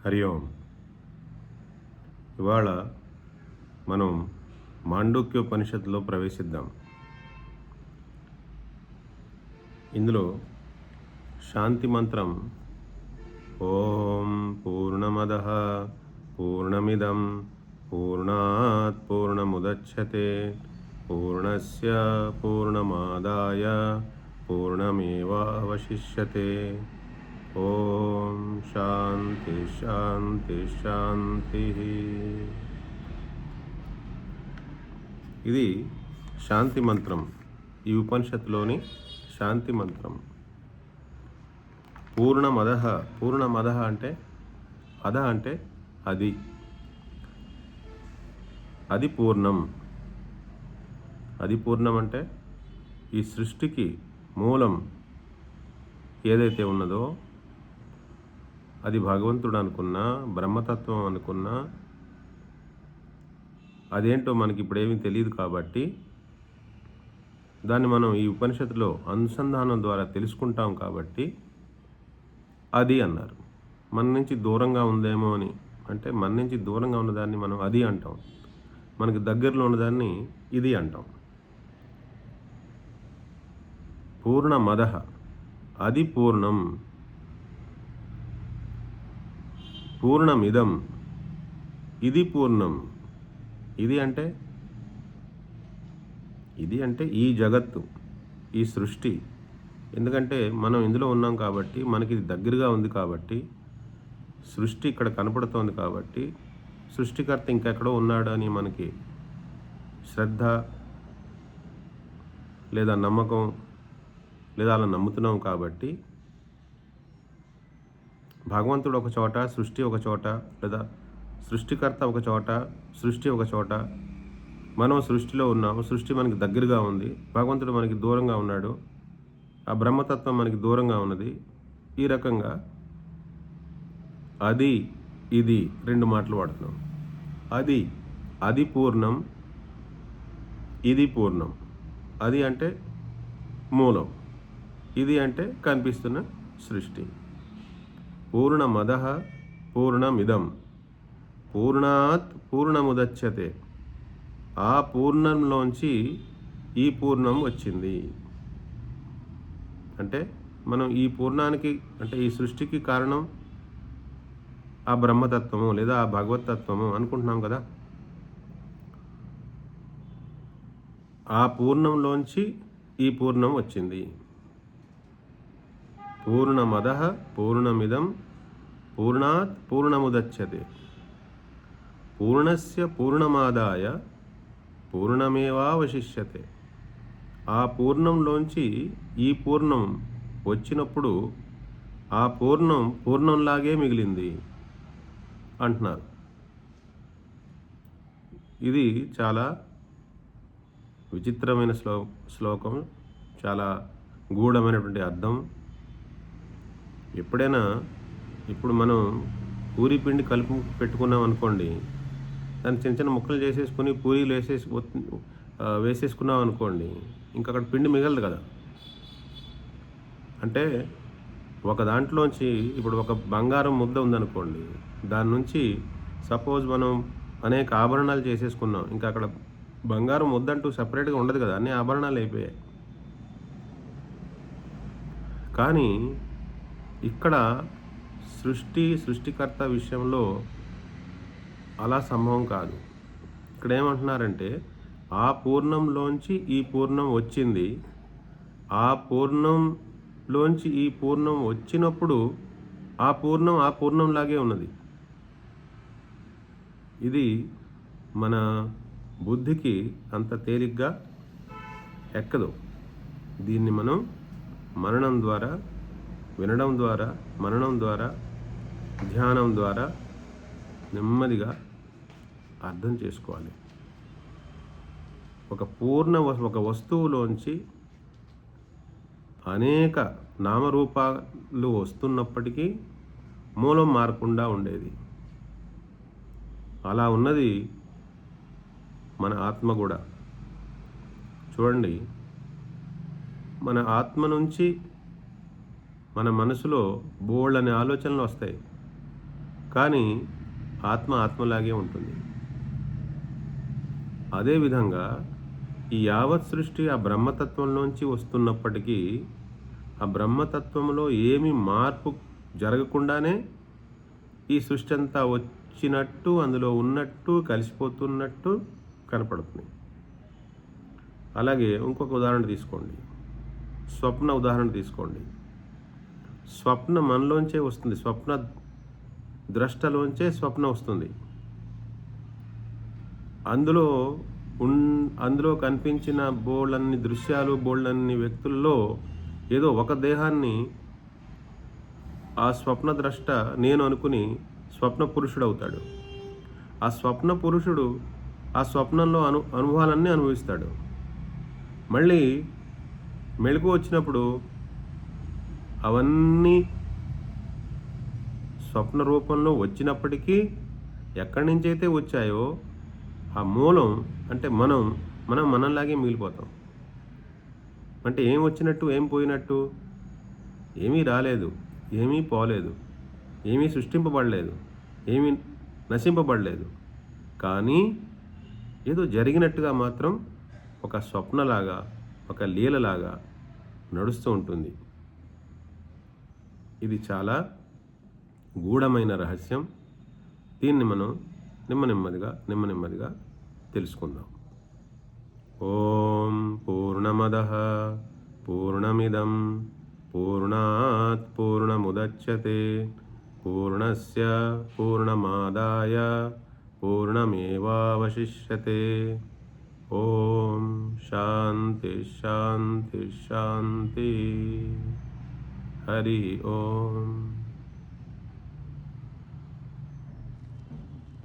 హరి ఓం. ఇవాళ మనం మాండూక్యోపనిషత్తులో ప్రవేశిద్దాం. ఇందులో శాంతి మంత్రం ఓం పూర్ణమదః పూర్ణమిదం పూర్ణాత్ పూర్ణముదచ్యతే పూర్ణస్య పూర్ణమాదాయ పూర్ణమేవావశిష్యతే. ఓం శాంతి శాంతి శాంతి. ఇది శాంతి మంత్రం, ఈ ఉపనిషత్తులోని శాంతి మంత్రం. పూర్ణమదః, పూర్ణమదః అంటే అధ అంటే అది, అది పూర్ణం. అది పూర్ణం అంటే ఈ సృష్టికి మూలం ఏదైతే ఉన్నదో అది భగవంతుడు అనుకున్నా, బ్రహ్మతత్వం అనుకున్నా, అదేంటో మనకి ఇప్పుడేమీ తెలియదు కాబట్టి దాన్ని మనం ఈ ఉపనిషత్తులో అనుసంధానం ద్వారా తెలుసుకుంటాం కాబట్టి అది అన్నారు. మన నుంచి దూరంగా ఉందేమో అని, అంటే మన నుంచి దూరంగా ఉన్నదాన్ని మనం అది అంటాం, మనకి దగ్గరలో ఉన్నదాన్ని ఇది అంటాం. పూర్ణమదః అది పూర్ణం, పూర్ణమిదం ఇది పూర్ణం. ఇది అంటే ఈ జగత్తు, ఈ సృష్టి. ఎందుకంటే మనం ఇందులో ఉన్నాం కాబట్టి, మనకి ఇది దగ్గరగా ఉంది కాబట్టి, సృష్టి ఇక్కడ కనపడుతోంది కాబట్టి, సృష్టికర్త ఇంకెక్కడో ఉన్నాడు అని మనకి శ్రద్ధ లేదా నమ్మకం లేదా అలా నమ్ముతున్నాం కాబట్టి, భగవంతుడు ఒక చోట, సృష్టి ఒక చోట, లేదా సృష్టికర్త ఒక చోట, సృష్టి ఒక చోట, మనం సృష్టిలో ఉన్నాము, సృష్టి మనకి దగ్గరగా ఉంది, భగవంతుడు మనకి దూరంగా ఉన్నాడు, ఆ బ్రహ్మతత్వం మనకి దూరంగా ఉన్నది. ఈ రకంగా అది ఇది రెండు మాటలు వాడుతున్నాం. అది పూర్ణం, ఇది పూర్ణం. అది అంటే మూలం, ఇది అంటే కనిపిస్తున్న సృష్టి. పూర్ణమదః పూర్ణమిదం పూర్ణాత్ పూర్ణముదచ్యతే. ఆ పూర్ణంలోంచి ఈ పూర్ణం వచ్చింది. అంటే మనం ఈ పూర్ణానికి, అంటే ఈ సృష్టికి కారణం ఆ బ్రహ్మతత్వము లేదా ఆ భగవతత్వము అనుకుంటున్నాం కదా. ఆ పూర్ణంలోంచి ఈ పూర్ణం వచ్చింది. పూర్ణమదః పూర్ణమిదం పూర్ణాత్ పూర్ణముదచ్యతే పూర్ణస్య పూర్ణమాదాయ పూర్ణమేవావశిష్యతే. ఆ పూర్ణంలోంచి ఈ పూర్ణం వచ్చినప్పుడు ఆ పూర్ణం పూర్ణంలాగే మిగిలింది అంటున్నారు. ఇది చాలా విచిత్రమైన శ్లోకం, చాలా గూఢమైనటువంటి అర్థం. ఎప్పుడైనా ఇప్పుడు మనం పూరీ పిండి కలిపి పెట్టుకున్నాం అనుకోండి, దాన్ని చిన్న చిన్న ముక్కలు చేసేసుకుని పూరీలు వేసేసుకున్నాం అనుకోండి, ఇంకా అక్కడ పిండి మిగలదు కదా. అంటే ఒక దాంట్లోంచి ఇప్పుడు ఒక బంగారం ముద్ద ఉందనుకోండి, దాని నుంచి సపోజ్ మనం అనేక ఆభరణాలు చేసేసుకున్నాం, ఇంకా అక్కడ బంగారం ముద్ద అంటూ సపరేట్గా ఉండదు కదా, అన్ని ఆభరణాలు అయిపోయాయి. కానీ ఇక్కడ సృష్టికర్త విషయంలో అలా సంభవం కాదు. ఇక్కడ ఏమంటున్నారంటే ఆ పూర్ణంలోంచి ఈ పూర్ణం వచ్చింది, ఆ పూర్ణంలోంచి ఈ పూర్ణం వచ్చినప్పుడు ఆ పూర్ణంలాగే ఉన్నది. ఇది మన బుద్ధికి అంత తేలిగ్గా ఎక్కదు. దీన్ని మనం మననం ద్వారా, వినడం ద్వారా, మననం ద్వారా, ధ్యానం ద్వారా నెమ్మదిగా అర్థం చేసుకోవాలి. ఒక వస్తువులోంచి అనేక నామరూపాలు వస్తున్నప్పటికీ మూలం మారకుండా ఉండేది. అలా ఉన్నది మన ఆత్మ కూడా. చూడండి, మన ఆత్మ నుంచి మన మనసులో బోల్డని ఆలోచనలు వస్తాయి. కానీ ఆత్మ ఆత్మలాగే ఉంటుంది. అదేవిధంగా ఈ యావత్ సృష్టి ఆ బ్రహ్మతత్వంలోంచి వస్తున్నప్పటికీ ఆ బ్రహ్మతత్వంలో ఏమి మార్పు జరగకుండానే ఈ సృష్టి అంతా వచ్చినట్టు, అందులో ఉన్నట్టు, కలిసిపోతున్నట్టు కనపడుతుంది. అలాగే ఇంకొక ఉదాహరణ తీసుకోండి. స్వప్న ఉదాహరణ తీసుకోండి. స్వప్న మనలోంచే వస్తుంది. స్వప్న ద్రష్టలోంచే స్వప్న వస్తుంది. అందులో అందులో కనిపించిన బోల్డన్ని దృశ్యాలు, బోల్డన్ని వ్యక్తుల్లో ఏదో ఒక దేహాన్ని ఆ స్వప్న ద్రష్ట నేను అనుకుని స్వప్న పురుషుడు అవుతాడు. ఆ స్వప్న పురుషుడు ఆ స్వప్నంలో అనుభవాలన్నీ అనుభవిస్తాడు. మళ్ళీ మెళుకువ వచ్చినప్పుడు అవన్నీ స్వప్న రూపంలో వచ్చినప్పటికీ ఎక్కడి నుంచైతే వచ్చాయో ఆ మూలం అంటే మనం మనలాగే మిగిలిపోతాం. అంటే ఏం వచ్చినట్టు, ఏం పోయినట్టు? ఏమీ రాలేదు, ఏమీ పోలేదు, ఏమీ సృష్టింపబడలేదు, ఏమీ నశింపబడలేదు. కానీ ఏదో జరిగినట్టుగా మాత్రం ఒక స్వప్నలాగా, ఒక లీలలాగా నడుస్తూ ఉంటుంది. ఇది చాలా గూఢమైన రహస్యం. దీన్ని మనం నెమ్మదిగా తెలుసుకుందాం. ఓం పూర్ణమదః పూర్ణమిదం పూర్ణాత్ పూర్ణముదచ్యతే పూర్ణస్య పూర్ణమాదాయ పూర్ణమేవావశిష్యతే. ఓం శాంతి శాంతి శాంతి. హరి ఓం.